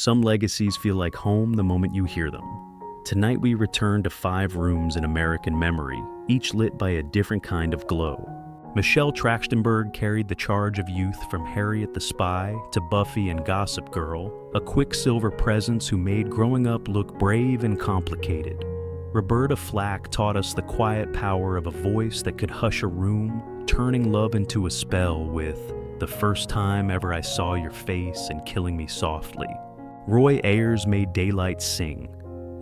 Some legacies feel like home the moment you hear them. Tonight we return to 5 rooms in American memory, each lit by a different kind of glow. Michelle Trachtenberg carried the charge of youth from Harriet the Spy to Buffy and Gossip Girl, a Quicksilver presence who made growing up look brave and complicated. Roberta Flack taught us the quiet power of a voice that could hush a room, turning love into a spell with "The First Time Ever I Saw Your Face" and "Killing Me Softly." Roy Ayers made daylight sing,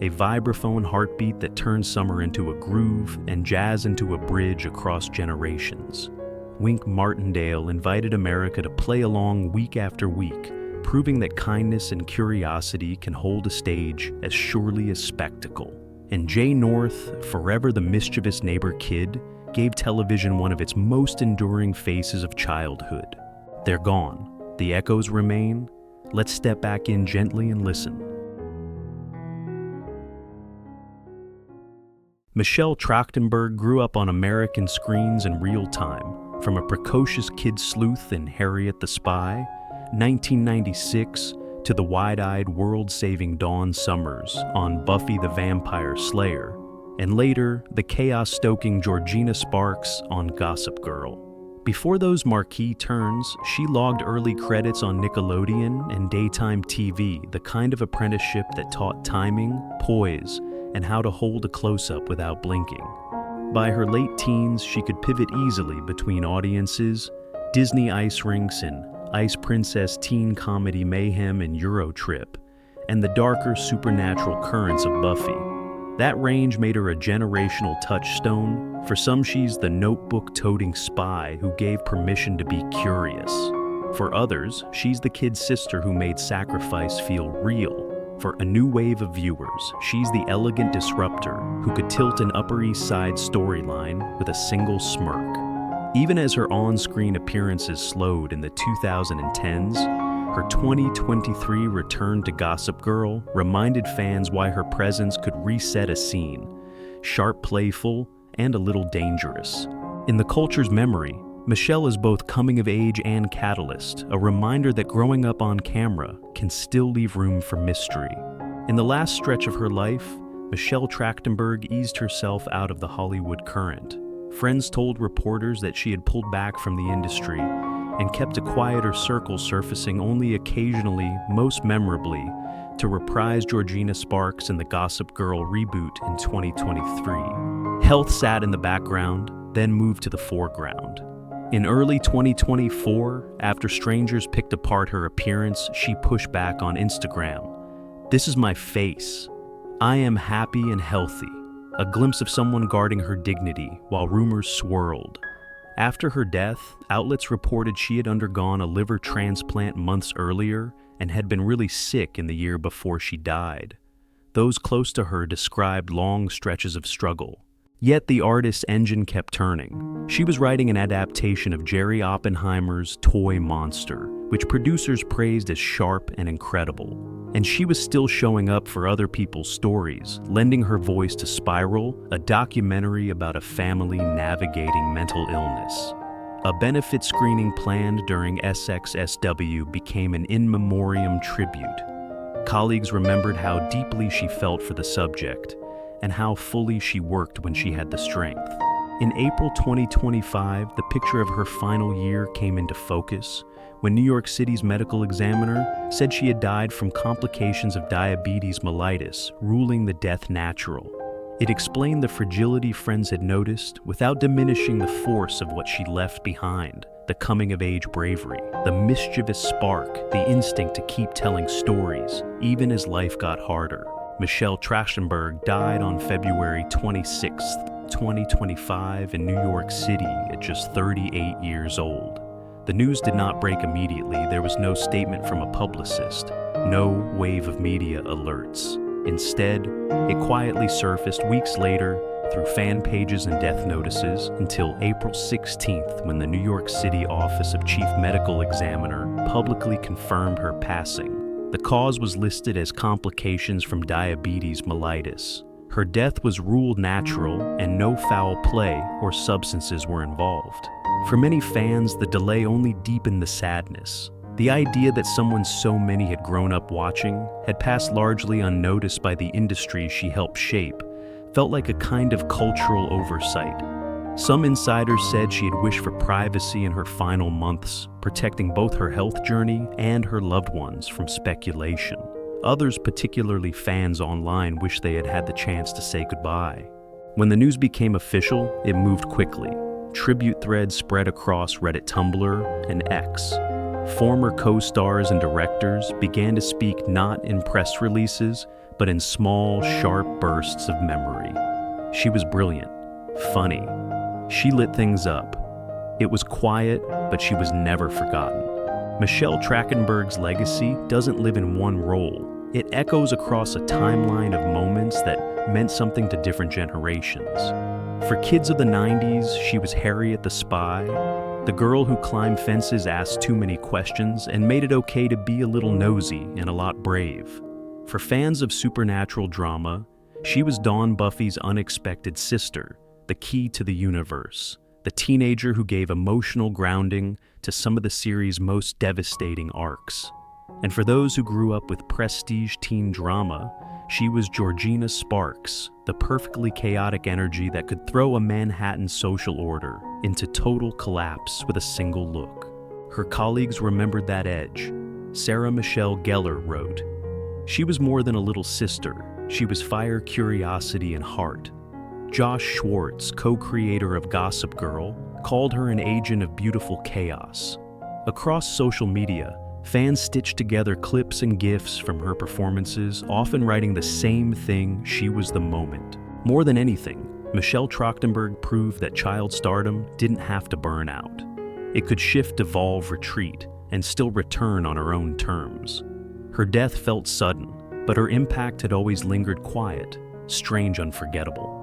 a vibraphone heartbeat that turned summer into a groove and jazz into a bridge across generations. Wink Martindale invited America to play along week after week, proving that kindness and curiosity can hold a stage as surely as spectacle. And Jay North, forever the mischievous neighbor kid, gave television one of its most enduring faces of childhood. They're gone. The echoes remain. Let's step back in gently and listen. Michelle Trachtenberg grew up on American screens in real time, from a precocious kid sleuth in Harriet the Spy, 1996, to the wide-eyed, world-saving Dawn Summers on Buffy the Vampire Slayer, and later, the chaos-stoking Georgina Sparks on Gossip Girl. Before those marquee turns, she logged early credits on Nickelodeon and daytime TV, the kind of apprenticeship that taught timing, poise, and how to hold a close-up without blinking. By her late teens, she could pivot easily between audiences, Disney ice rinks and Ice Princess teen comedy mayhem and Eurotrip, and the darker supernatural currents of Buffy. That range made her a generational touchstone. For some, she's the notebook-toting spy who gave permission to be curious. For others, she's the kid sister who made sacrifice feel real. For a new wave of viewers, she's the elegant disruptor who could tilt an Upper East Side storyline with a single smirk. Even as her on-screen appearances slowed in the 2010s, her 2023 return to Gossip Girl reminded fans why her presence could reset a scene, sharp, playful, and a little dangerous. In the culture's memory, Michelle is both coming of age and catalyst, a reminder that growing up on camera can still leave room for mystery. In the last stretch of her life, Michelle Trachtenberg eased herself out of the Hollywood current. Friends told reporters that she had pulled back from the industry and kept a quieter circle, surfacing only occasionally, most memorably, to reprise Georgina Sparks in the Gossip Girl reboot in 2023. Health sat in the background, then moved to the foreground. In early 2024, after strangers picked apart her appearance, she pushed back on Instagram. "This is my face. I am happy and healthy." A glimpse of someone guarding her dignity while rumors swirled. After her death, outlets reported she had undergone a liver transplant months earlier and had been really sick in the year before she died. Those close to her described long stretches of struggle. Yet the artist's engine kept turning. She was writing an adaptation of Jerry Oppenheimer's Toy Monster, which producers praised as sharp and incredible. And she was still showing up for other people's stories, lending her voice to Spiral, a documentary about a family navigating mental illness. A benefit screening planned during SXSW became an in memoriam tribute. Colleagues remembered how deeply she felt for the subject, and how fully she worked when she had the strength. In April 2025, the picture of her final year came into focus when New York City's medical examiner said she had died from complications of diabetes mellitus, ruling the death natural. It explained the fragility friends had noticed without diminishing the force of what she left behind, the coming-of-age bravery, the mischievous spark, the instinct to keep telling stories, even as life got harder. Michelle Trachtenberg died on February 26, 2025 in New York City at just 38 years old. The news did not break immediately. There was no statement from a publicist, no wave of media alerts. Instead, it quietly surfaced weeks later through fan pages and death notices until April 16th when the New York City Office of Chief Medical Examiner publicly confirmed her passing. The cause was listed as complications from diabetes mellitus. Her death was ruled natural and no foul play or substances were involved. For many fans, the delay only deepened the sadness. The idea that someone so many had grown up watching had passed largely unnoticed by the industry she helped shape felt like a kind of cultural oversight. Some insiders said she had wished for privacy in her final months, protecting both her health journey and her loved ones from speculation. Others, particularly fans online, wished they had had the chance to say goodbye. When the news became official, it moved quickly. Tribute threads spread across Reddit, Tumblr, and X. Former co-stars and directors began to speak not in press releases, but in small, sharp bursts of memory. She was brilliant, funny. She lit things up. It was quiet, but she was never forgotten. Michelle Trachtenberg's legacy doesn't live in one role. It echoes across a timeline of moments that meant something to different generations. For kids of the 90s, she was Harriet the Spy, the girl who climbed fences, asked too many questions, and made it okay to be a little nosy and a lot brave. For fans of supernatural drama, she was Dawn Buffy's unexpected sister, the key to the universe, the teenager who gave emotional grounding to some of the series' most devastating arcs. And for those who grew up with prestige teen drama, she was Georgina Sparks, the perfectly chaotic energy that could throw a Manhattan social order into total collapse with a single look. Her colleagues remembered that edge. Sarah Michelle Gellar wrote, "She was more than a little sister. She was fire, curiosity, and heart." Josh Schwartz, co-creator of Gossip Girl, called her an agent of beautiful chaos. Across social media, fans stitched together clips and GIFs from her performances, often writing the same thing: she was the moment. More than anything, Michelle Trachtenberg proved that child stardom didn't have to burn out. It could shift, evolve, retreat, and still return on her own terms. Her death felt sudden, but her impact had always lingered quiet, strange, unforgettable.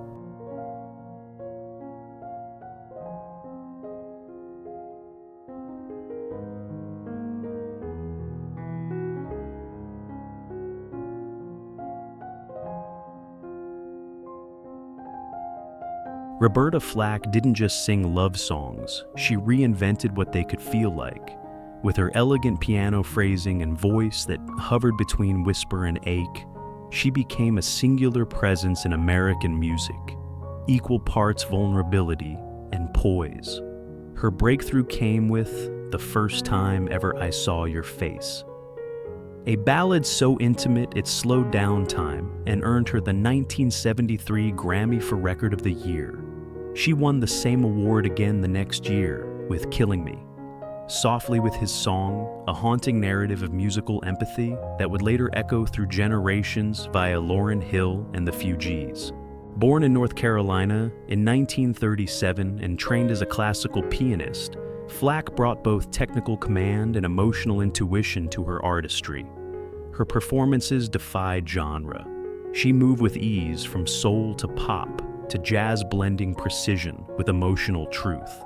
Roberta Flack didn't just sing love songs, she reinvented what they could feel like. With her elegant piano phrasing and voice that hovered between whisper and ache, she became a singular presence in American music, equal parts vulnerability and poise. Her breakthrough came with "The First Time Ever I Saw Your Face," a ballad so intimate it slowed down time and earned her the 1973 Grammy for Record of the Year. She won the same award again the next year with "Killing Me." Softly with his song, a haunting narrative of musical empathy that would later echo through generations via Lauryn Hill and the Fugees. Born in North Carolina in 1937 and trained as a classical pianist, Flack brought both technical command and emotional intuition to her artistry. Her performances defied genre. She moved with ease from soul to pop to jazz, blending precision with emotional truth.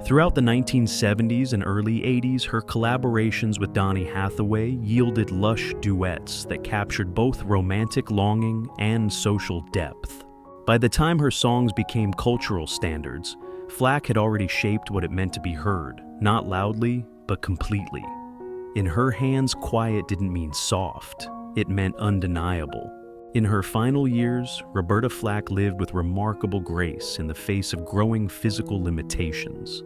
Throughout the 1970s and early 80s, her collaborations with Donny Hathaway yielded lush duets that captured both romantic longing and social depth. By the time her songs became cultural standards, Flack had already shaped what it meant to be heard, not loudly, but completely. In her hands, quiet didn't mean soft, it meant undeniable. In her final years, Roberta Flack lived with remarkable grace in the face of growing physical limitations.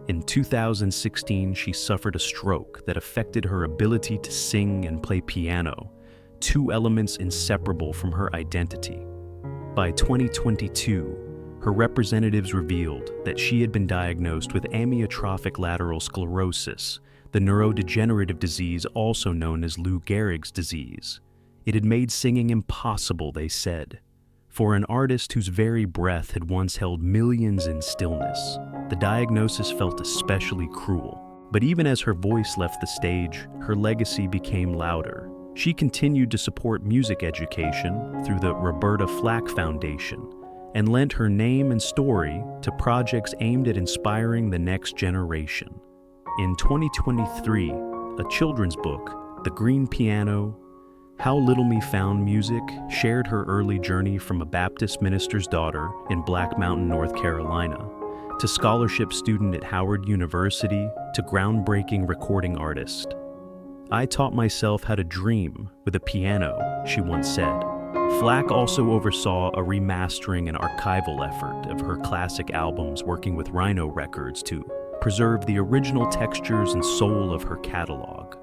In 2016, she suffered a stroke that affected her ability to sing and play piano, two elements inseparable from her identity. By 2022, her representatives revealed that she had been diagnosed with amyotrophic lateral sclerosis, the neurodegenerative disease also known as Lou Gehrig's disease. It had made singing impossible, they said. For an artist whose very breath had once held millions in stillness, the diagnosis felt especially cruel. But even as her voice left the stage, her legacy became louder. She continued to support music education through the Roberta Flack Foundation and lent her name and story to projects aimed at inspiring the next generation. In 2023, a children's book, The Green Piano: How Little Me Found Music, shared her early journey from a Baptist minister's daughter in Black Mountain, North Carolina, to scholarship student at Howard University, to groundbreaking recording artist. "I taught myself how to dream with a piano," she once said. Flack also oversaw a remastering and archival effort of her classic albums, working with Rhino Records to preserve the original textures and soul of her catalog.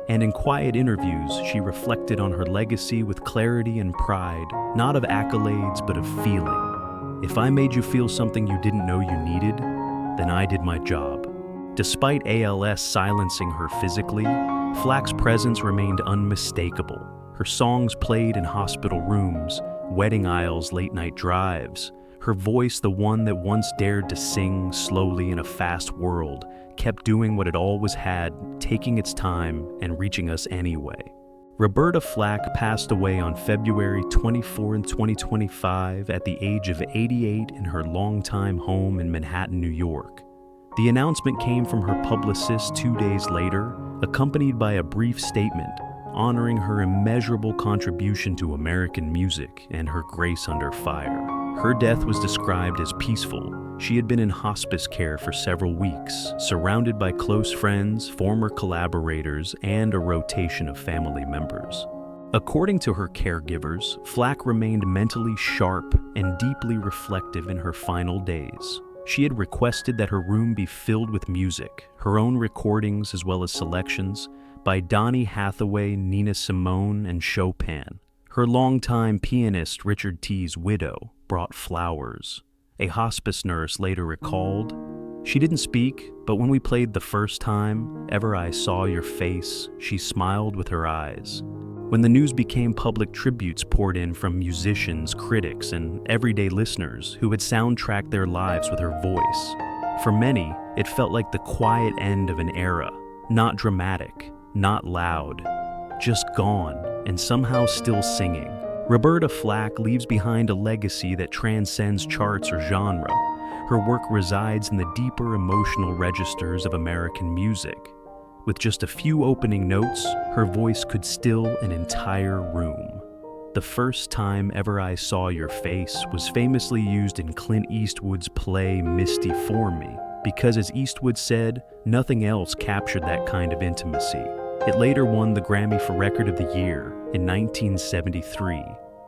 And in quiet interviews, she reflected on her legacy with clarity and pride, not of accolades, but of feeling. "If I made you feel something you didn't know you needed, then I did my job." Despite ALS silencing her physically, Flack's presence remained unmistakable. Her songs played in hospital rooms, wedding aisles, late-night drives. Her voice, the one that once dared to sing slowly in a fast world, kept doing what it always had, taking its time and reaching us anyway. Roberta Flack passed away on February 24, 2025 at the age of 88 in her longtime home in Manhattan, New York. The announcement came from her publicist 2 days later, accompanied by a brief statement honoring her immeasurable contribution to American music and her grace under fire. Her death was described as peaceful. She had been in hospice care for several weeks, surrounded by close friends, former collaborators, and a rotation of family members. According to her caregivers, Flack remained mentally sharp and deeply reflective in her final days. She had requested that her room be filled with music, her own recordings as well as selections by Donny Hathaway, Nina Simone, and Chopin. Her longtime pianist Richard T's widow brought flowers. A hospice nurse later recalled, "She didn't speak, but when we played the first time, ever I saw your face, she smiled with her eyes." When the news became public, tributes poured in from musicians, critics, and everyday listeners who had soundtracked their lives with her voice. For many, it felt like the quiet end of an era, not dramatic, not loud, just gone, and somehow still singing. Roberta Flack leaves behind a legacy that transcends charts or genre. Her work resides in the deeper emotional registers of American music. With just a few opening notes, her voice could still an entire room. "The first time ever I saw your face" was famously used in Clint Eastwood's play Misty for Me, because as Eastwood said, nothing else captured that kind of intimacy. It later won the Grammy for Record of the Year in 1973,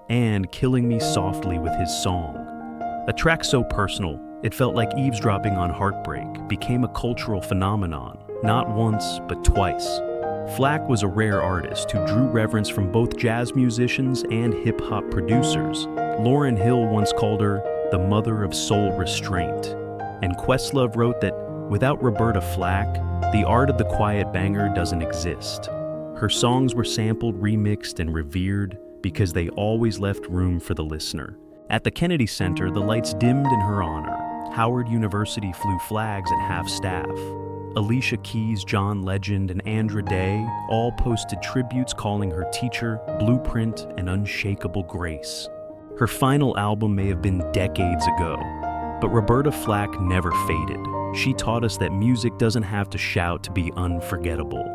and Killing Me Softly with his song. A track so personal, it felt like eavesdropping on heartbreak, became a cultural phenomenon, not once, but twice. Flack was a rare artist who drew reverence from both jazz musicians and hip-hop producers. Lauryn Hill once called her the mother of soul restraint, and Questlove wrote that without Roberta Flack, the art of the quiet banger doesn't exist. Her songs were sampled, remixed, and revered because they always left room for the listener. At the Kennedy Center, the lights dimmed in her honor. Howard University flew flags at half-staff. Alicia Keys, John Legend, and Andra Day all posted tributes calling her teacher, blueprint, and unshakable grace. Her final album may have been decades ago, but Roberta Flack never faded. She taught us that music doesn't have to shout to be unforgettable.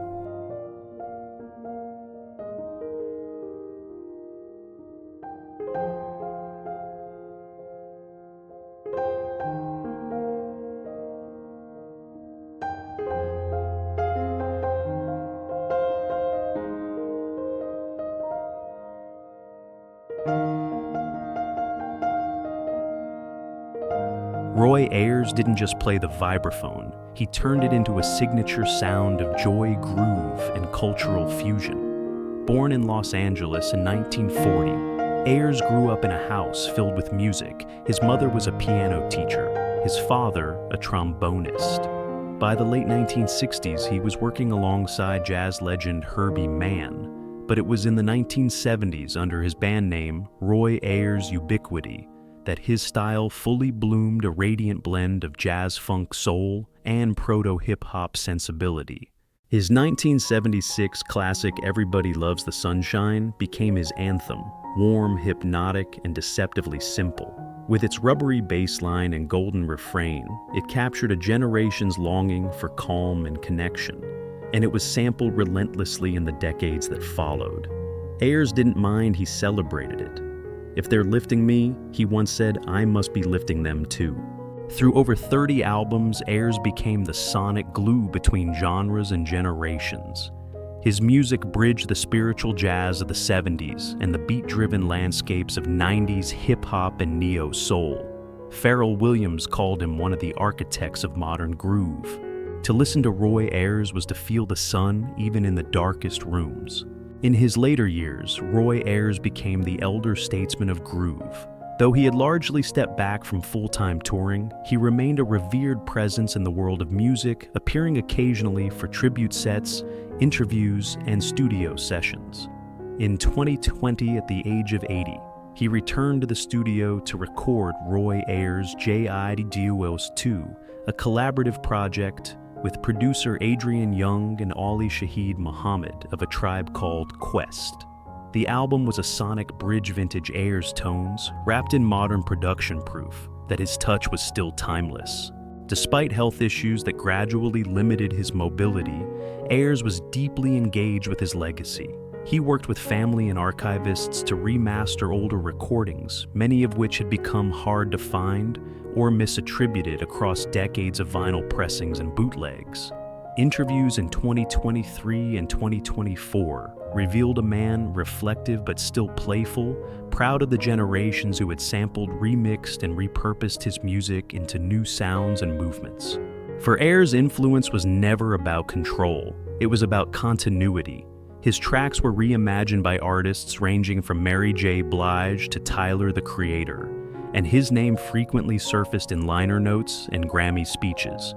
Roy Ayers didn't just play the vibraphone, he turned it into a signature sound of joy, groove, and cultural fusion. Born in Los Angeles in 1940, Ayers grew up in a house filled with music. His mother was a piano teacher, his father a trombonist. By the late 1960s, he was working alongside jazz legend Herbie Mann, but it was in the 1970s, under his band name, Roy Ayers Ubiquity, that his style fully bloomed, a radiant blend of jazz, funk, soul, and proto-hip-hop sensibility. His 1976 classic Everybody Loves the Sunshine became his anthem, warm, hypnotic, and deceptively simple. With its rubbery bass line and golden refrain, it captured a generation's longing for calm and connection, and it was sampled relentlessly in the decades that followed. Ayers didn't mind, he celebrated it. "If they're lifting me," he once said, "I must be lifting them too." Through over 30 albums, Ayers became the sonic glue between genres and generations. His music bridged the spiritual jazz of the 70s and the beat-driven landscapes of 90s hip-hop and neo-soul. Pharrell Williams called him one of the architects of modern groove. To listen to Roy Ayers was to feel the sun even in the darkest rooms. In his later years, Roy Ayers became the elder statesman of groove. Though he had largely stepped back from full-time touring, he remained a revered presence in the world of music, appearing occasionally for tribute sets, interviews, and studio sessions. In 2020, at the age of 80, he returned to the studio to record Roy Ayers' J.I. Duos 2, a collaborative project with producer Adrian Young and Ali Shaheed Muhammad of A Tribe Called Quest. The album was a sonic bridge vintage Ayers tones, wrapped in modern production proof that his touch was still timeless. Despite health issues that gradually limited his mobility, Ayers was deeply engaged with his legacy. He worked with family and archivists to remaster older recordings, many of which had become hard to find or misattributed across decades of vinyl pressings and bootlegs. Interviews in 2023 and 2024 revealed a man reflective but still playful, proud of the generations who had sampled, remixed, and repurposed his music into new sounds and movements. For Ayers' influence was never about control, it was about continuity. His tracks were reimagined by artists ranging from Mary J. Blige to Tyler, the Creator, and his name frequently surfaced in liner notes and Grammy speeches.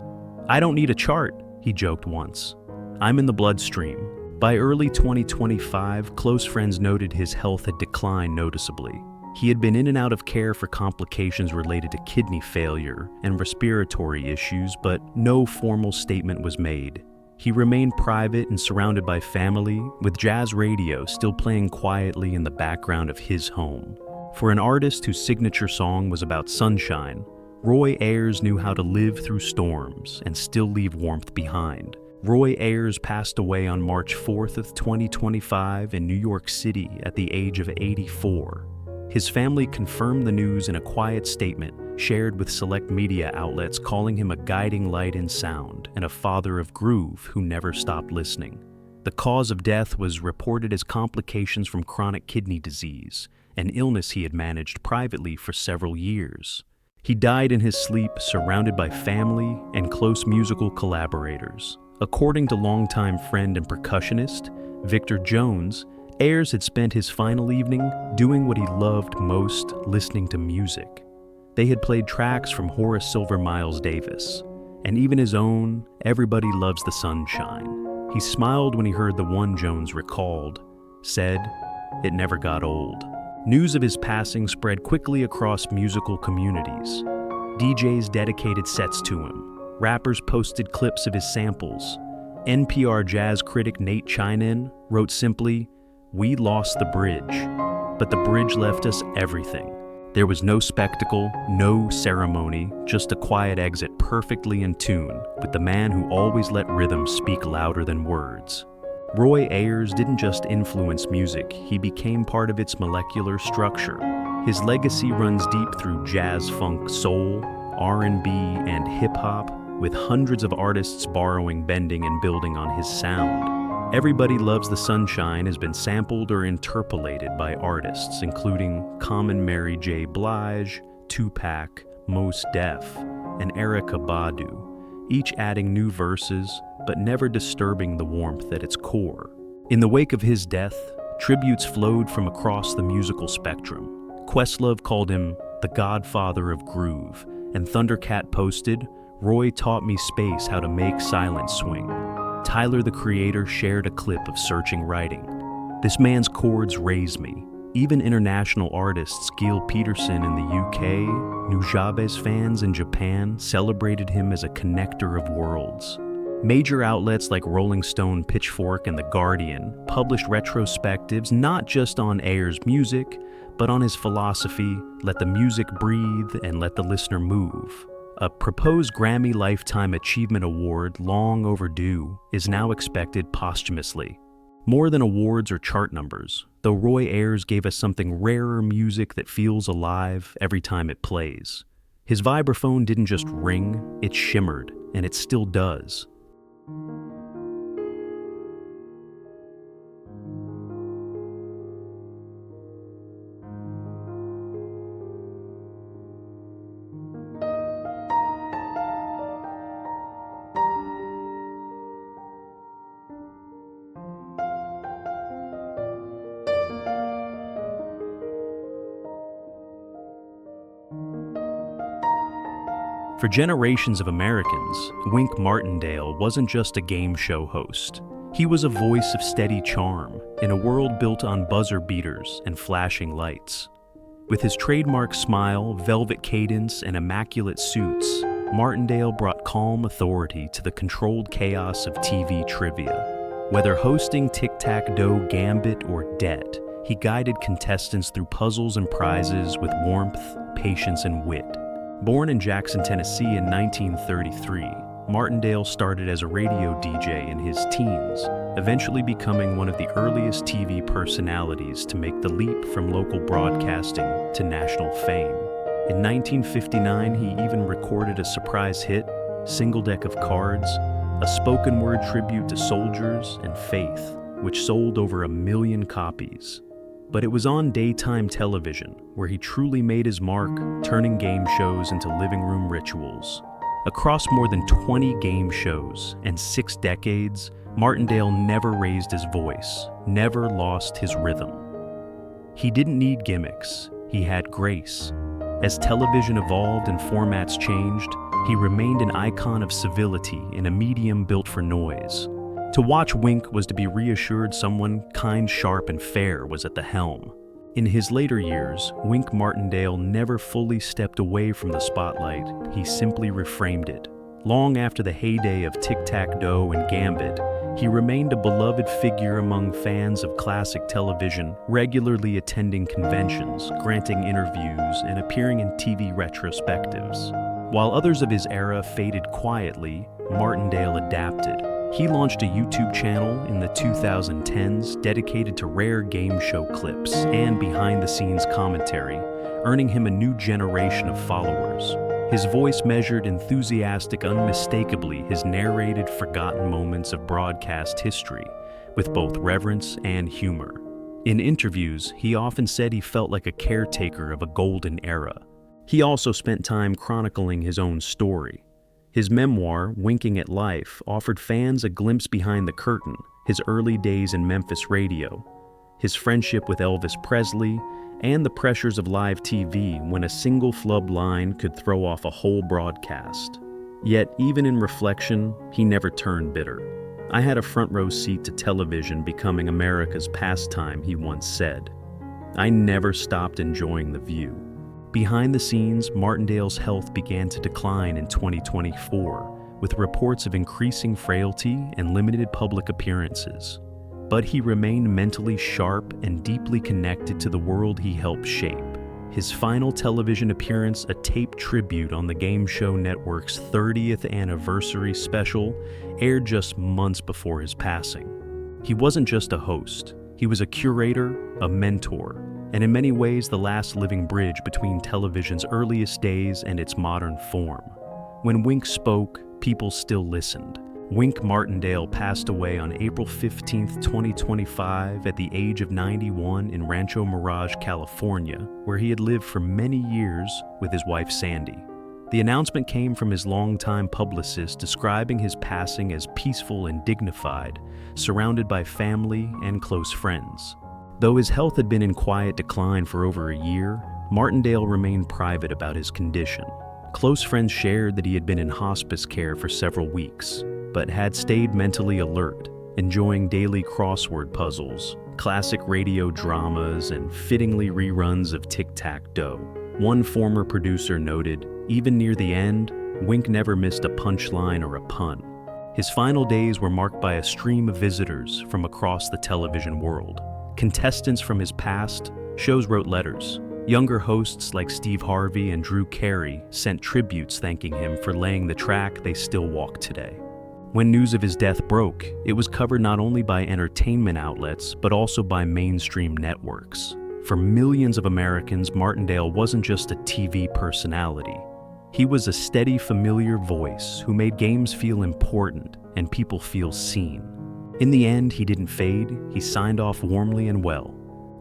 "I don't need a chart," he joked once. "I'm in the bloodstream." By early 2025, close friends noted his health had declined noticeably. He had been in and out of care for complications related to kidney failure and respiratory issues, but no formal statement was made. He remained private and surrounded by family, with jazz radio still playing quietly in the background of his home. For an artist whose signature song was about sunshine, Roy Ayers knew how to live through storms and still leave warmth behind. Roy Ayers passed away on March 4th of 2025 in New York City at the age of 84. His family confirmed the news in a quiet statement shared with select media outlets, calling him a guiding light in sound and a father of groove who never stopped listening. The cause of death was reported as complications from chronic kidney disease, an illness he had managed privately for several years. He died in his sleep, surrounded by family and close musical collaborators. According to longtime friend and percussionist Victor Jones, Ayers had spent his final evening doing what he loved most, listening to music. They had played tracks from Horace Silver Miles Davis, and even his own Everybody Loves the Sunshine. He smiled when he heard the one Jones recalled, said, "It never got old." News of his passing spread quickly across musical communities. DJs dedicated sets to him. Rappers posted clips of his samples. NPR jazz critic Nate Chinen wrote simply, "We lost the bridge, but the bridge left us everything." There was no spectacle, no ceremony, just a quiet exit perfectly in tune with the man who always let rhythm speak louder than words. Roy Ayers didn't just influence music, he became part of its molecular structure. His legacy runs deep through jazz, funk, soul, R&B, and hip-hop, with hundreds of artists borrowing, bending, and building on his sound. Everybody Loves the Sunshine has been sampled or interpolated by artists including Common, Mary J. Blige, Tupac, Mos Def, and Erykah Badu, each adding new verses but never disturbing the warmth at its core. In the wake of his death, tributes flowed from across the musical spectrum. Questlove called him the godfather of groove, and Thundercat posted, "Roy taught me space how to make silence swing." Tyler, the Creator, shared a clip of searching writing. "This man's chords raise me." Even international artists Gil Peterson in the UK, Nujabes fans in Japan celebrated him as a connector of worlds. Major outlets like Rolling Stone, Pitchfork, and The Guardian published retrospectives not just on Ayers' music, but on his philosophy, let the music breathe and let the listener move. A proposed Grammy Lifetime Achievement Award, long overdue, is now expected posthumously. More than awards or chart numbers, though Roy Ayers gave us something rarer, music that feels alive every time it plays. His vibraphone didn't just ring, it shimmered, and it still does. For generations of Americans, Wink Martindale wasn't just a game show host. He was a voice of steady charm in a world built on buzzer beaters and flashing lights. With his trademark smile, velvet cadence, and immaculate suits, Martindale brought calm authority to the controlled chaos of TV trivia. Whether hosting Tic-Tac-Dough, Gambit, or Det, he guided contestants through puzzles and prizes with warmth, patience, and wit. Born in Jackson, Tennessee in 1933, Martindale started as a radio DJ in his teens, eventually becoming one of the earliest TV personalities to make the leap from local broadcasting to national fame. In 1959, he even recorded a surprise hit, Single Deck of Cards, a spoken-word tribute to soldiers and faith, which sold over 1 million copies. But it was on daytime television where he truly made his mark, turning game shows into living room rituals. Across more than 20 game shows and 6 decades, Martindale never raised his voice, never lost his rhythm. He didn't need gimmicks, he had grace. As television evolved and formats changed, he remained an icon of civility in a medium built for noise. To watch Wink was to be reassured someone kind, sharp, and fair was at the helm. In his later years, Wink Martindale never fully stepped away from the spotlight, he simply reframed it. Long after the heyday of Tic-Tac-Dough and Gambit, he remained a beloved figure among fans of classic television, regularly attending conventions, granting interviews, and appearing in TV retrospectives. While others of his era faded quietly, Martindale adapted. He launched a YouTube channel in the 2010s dedicated to rare game show clips and behind-the-scenes commentary, earning him a new generation of followers. His voice measured enthusiastic unmistakably his narrated forgotten moments of broadcast history, with both reverence and humor. In interviews, he often said he felt like a caretaker of a golden era. He also spent time chronicling his own story. His memoir, Winking at Life, offered fans a glimpse behind the curtain, his early days in Memphis radio, his friendship with Elvis Presley, and the pressures of live TV when a single flub line could throw off a whole broadcast. Yet, even in reflection, he never turned bitter. "I had a front row seat to television becoming America's pastime," he once said. "I never stopped enjoying the view." Behind the scenes, Martindale's health began to decline in 2024, with reports of increasing frailty and limited public appearances. But he remained mentally sharp and deeply connected to the world he helped shape. His final television appearance, a taped tribute on the Game Show Network's 30th anniversary special, aired just months before his passing. He wasn't just a host. He was a curator, a mentor, and in many ways the last living bridge between television's earliest days and its modern form. When Wink spoke, people still listened. Wink Martindale passed away on April 15, 2025 at the age of 91 in Rancho Mirage, California, where he had lived for many years with his wife Sandy. The announcement came from his longtime publicist describing his passing as peaceful and dignified, surrounded by family and close friends. Though his health had been in quiet decline for over a year, Martindale remained private about his condition. Close friends shared that he had been in hospice care for several weeks, but had stayed mentally alert, enjoying daily crossword puzzles, classic radio dramas, and fittingly reruns of Tic-Tac-Dough. One former producer noted, "Even near the end, Wink never missed a punchline or a pun." His final days were marked by a stream of visitors from across the television world. Contestants from his past, shows wrote letters. Younger hosts like Steve Harvey and Drew Carey sent tributes thanking him for laying the track they still walk today. When news of his death broke, it was covered not only by entertainment outlets, but also by mainstream networks. For millions of Americans, Martindale wasn't just a TV personality. He was a steady, familiar voice who made games feel important and people feel seen. In the end, he didn't fade, he signed off warmly and well.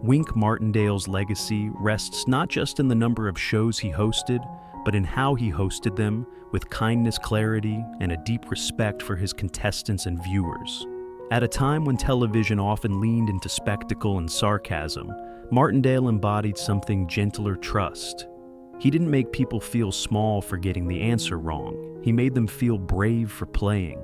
Wink Martindale's legacy rests not just in the number of shows he hosted, but in how he hosted them, with kindness, clarity, and a deep respect for his contestants and viewers. At a time when television often leaned into spectacle and sarcasm, Martindale embodied something gentler: trust. He didn't make people feel small for getting the answer wrong. He made them feel brave for playing.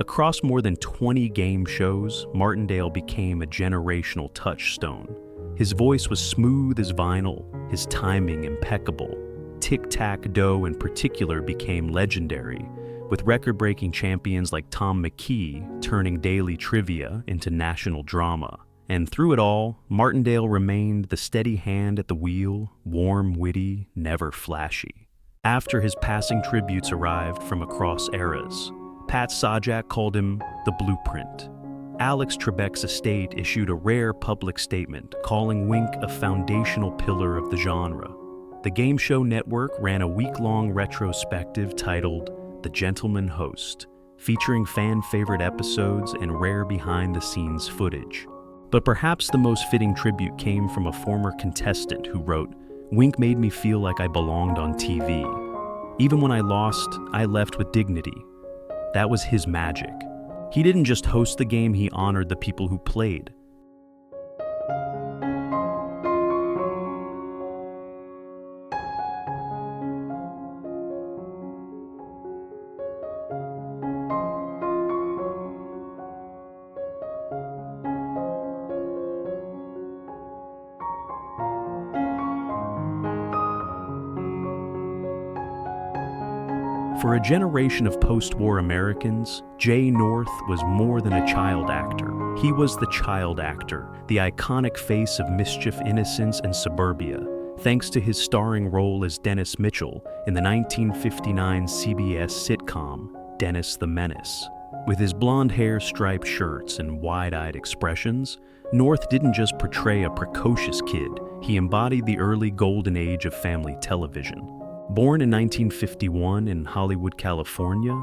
Across more than 20 game shows, Martindale became a generational touchstone. His voice was smooth as vinyl, his timing impeccable. Tic-Tac-Dough in particular became legendary, with record-breaking champions like Tom McKee turning daily trivia into national drama. And through it all, Martindale remained the steady hand at the wheel, warm, witty, never flashy. After his passing tributes arrived from across eras, Pat Sajak called him the blueprint. Alex Trebek's estate issued a rare public statement calling Wink a foundational pillar of the genre. The Game Show Network ran a week-long retrospective titled The Gentleman Host, featuring fan-favorite episodes and rare behind-the-scenes footage. But perhaps the most fitting tribute came from a former contestant who wrote, "Wink made me feel like I belonged on TV. Even when I lost, I left with dignity. That was his magic. He didn't just host the game, he honored the people who played." For a generation of post-war Americans, Jay North was more than a child actor. He was the child actor, the iconic face of mischief, innocence, and suburbia, thanks to his starring role as Dennis Mitchell in the 1959 CBS sitcom, Dennis the Menace. With his blonde hair, striped shirts, and wide-eyed expressions, North didn't just portray a precocious kid, he embodied the early golden age of family television. Born in 1951 in Hollywood, California,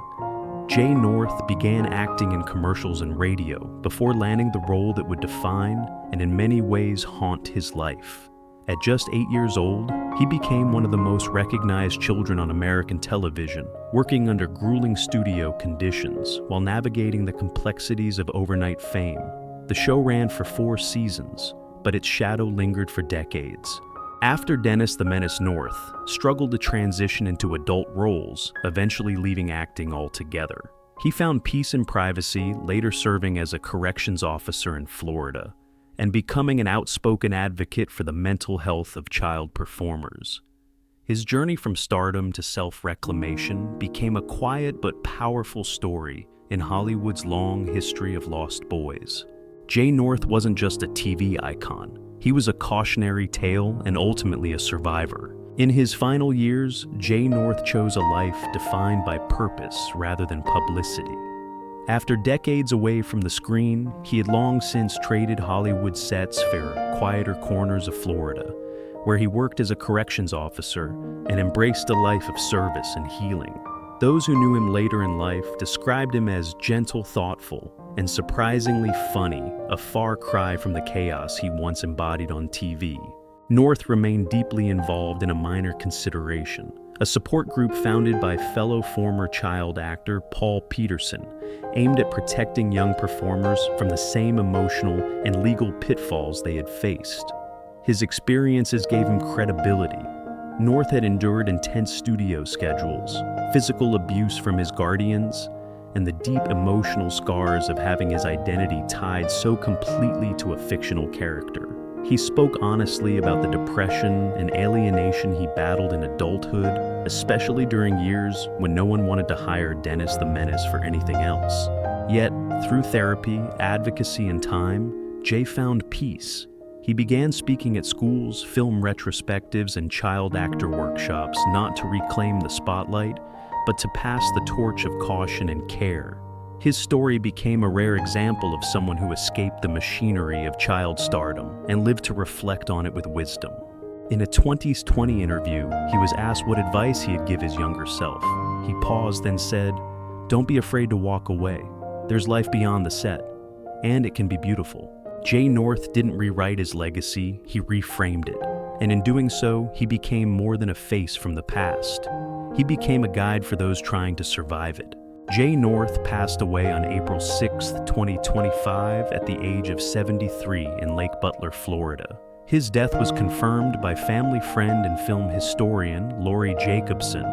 Jay North began acting in commercials and radio before landing the role that would define and in many ways haunt his life. At just 8 years old, he became one of the most recognized children on American television, working under grueling studio conditions while navigating the complexities of overnight fame. The show ran for 4 seasons, but its shadow lingered for decades. After Dennis the Menace, North struggled to transition into adult roles, eventually leaving acting altogether. He found peace and privacy, later serving as a corrections officer in Florida, and becoming an outspoken advocate for the mental health of child performers. His journey from stardom to self-reclamation became a quiet but powerful story in Hollywood's long history of lost boys. Jay North wasn't just a TV icon. He was a cautionary tale and ultimately a survivor. In his final years, Jay North chose a life defined by purpose rather than publicity. After decades away from the screen, he had long since traded Hollywood sets for quieter corners of Florida, where he worked as a corrections officer and embraced a life of service and healing. Those who knew him later in life described him as gentle, thoughtful, and surprisingly funny, a far cry from the chaos he once embodied on TV. North remained deeply involved in A Minor Consideration, a support group founded by fellow former child actor Paul Peterson, aimed at protecting young performers from the same emotional and legal pitfalls they had faced. His experiences gave him credibility. North had endured intense studio schedules, physical abuse from his guardians, and the deep emotional scars of having his identity tied so completely to a fictional character. He spoke honestly about the depression and alienation he battled in adulthood, especially during years when no one wanted to hire Dennis the Menace for anything else. Yet, through therapy, advocacy, and time, Jay found peace. He began speaking at schools, film retrospectives, and child actor workshops, not to reclaim the spotlight, but to pass the torch of caution and care. His story became a rare example of someone who escaped the machinery of child stardom and lived to reflect on it with wisdom. In a 20s 20 interview, he was asked what advice he'd give his younger self. He paused, then said, "Don't be afraid to walk away. There's life beyond the set, and it can be beautiful." Jay North didn't rewrite his legacy, he reframed it. And in doing so, he became more than a face from the past. He became a guide for those trying to survive it. Jay North passed away on April 6, 2025 at the age of 73 in Lake Butler, Florida. His death was confirmed by family friend and film historian Laurie Jacobson,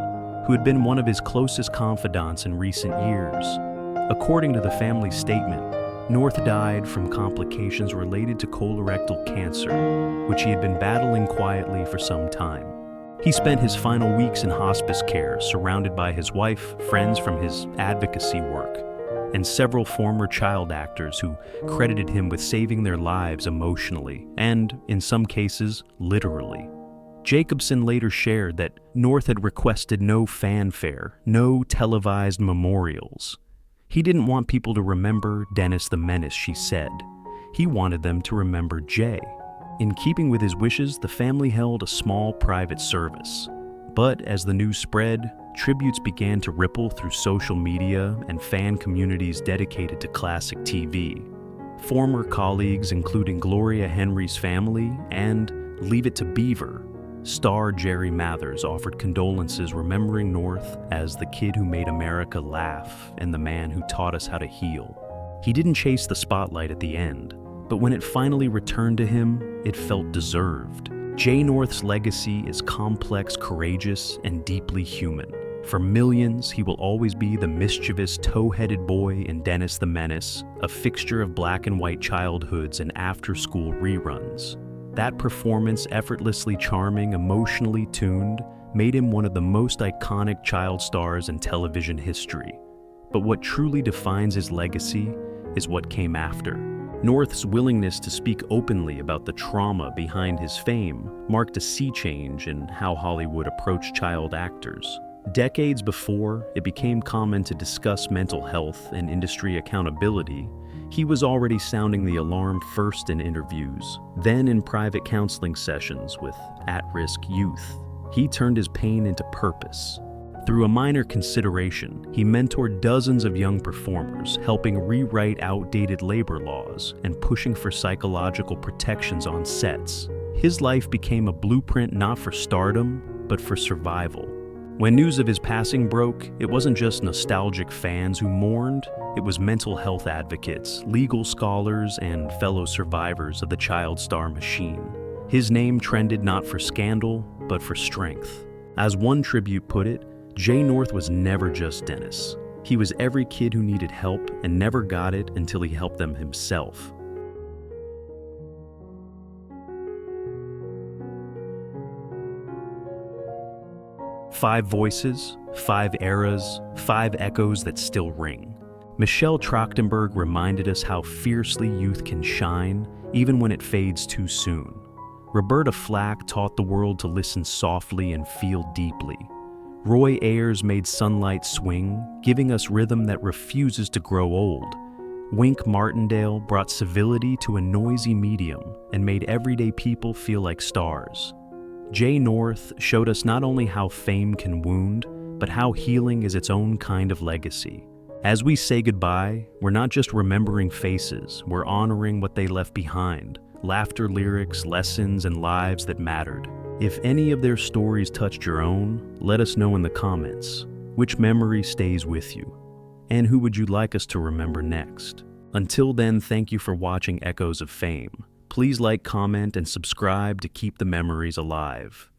who had been one of his closest confidants in recent years. According to the family statement, North died from complications related to colorectal cancer, which he had been battling quietly for some time. He spent his final weeks in hospice care, surrounded by his wife, friends from his advocacy work, and several former child actors who credited him with saving their lives emotionally and, in some cases, literally. Jacobson later shared that North had requested no fanfare, no televised memorials. He didn't want people to remember Dennis the Menace, she said. He wanted them to remember Jay. In keeping with his wishes, the family held a small private service. But as the news spread, tributes began to ripple through social media and fan communities dedicated to classic TV. Former colleagues, including Gloria Henry's family and Leave It to Beaver, star Jerry Mathers offered condolences, remembering North as the kid who made America laugh and the man who taught us how to heal. He didn't chase the spotlight at the end, but when it finally returned to him, it felt deserved. Jay North's legacy is complex, courageous, and deeply human. For millions, he will always be the mischievous, tow-headed boy in Dennis the Menace, a fixture of black and white childhoods and after-school reruns. That performance, effortlessly charming, emotionally tuned, made him one of the most iconic child stars in television history. But what truly defines his legacy is what came after. North's willingness to speak openly about the trauma behind his fame marked a sea change in how Hollywood approached child actors. Decades before it became common to discuss mental health and industry accountability, he was already sounding the alarm first in interviews, then in private counseling sessions with at-risk youth. He turned his pain into purpose. Through a minor consideration, he mentored dozens of young performers, helping rewrite outdated labor laws and pushing for psychological protections on sets. His life became a blueprint not for stardom, but for survival. When news of his passing broke, it wasn't just nostalgic fans who mourned, it was mental health advocates, legal scholars, and fellow survivors of the child star machine. His name trended not for scandal, but for strength. As one tribute put it, Jay North was never just Dennis. He was every kid who needed help and never got it until he helped them himself. Five voices, 5 eras, 5 echoes that still ring. Michelle Trachtenberg reminded us how fiercely youth can shine, even when it fades too soon. Roberta Flack taught the world to listen softly and feel deeply. Roy Ayers made sunlight swing, giving us rhythm that refuses to grow old. Wink Martindale brought civility to a noisy medium and made everyday people feel like stars. Jay North showed us not only how fame can wound, but how healing is its own kind of legacy. As we say goodbye, we're not just remembering faces, we're honoring what they left behind, laughter, lyrics, lessons, and lives that mattered. If any of their stories touched your own, let us know in the comments. Which memory stays with you? And who would you like us to remember next? Until then, thank you for watching Echoes of Fame. Please like, comment, and subscribe to keep the memories alive.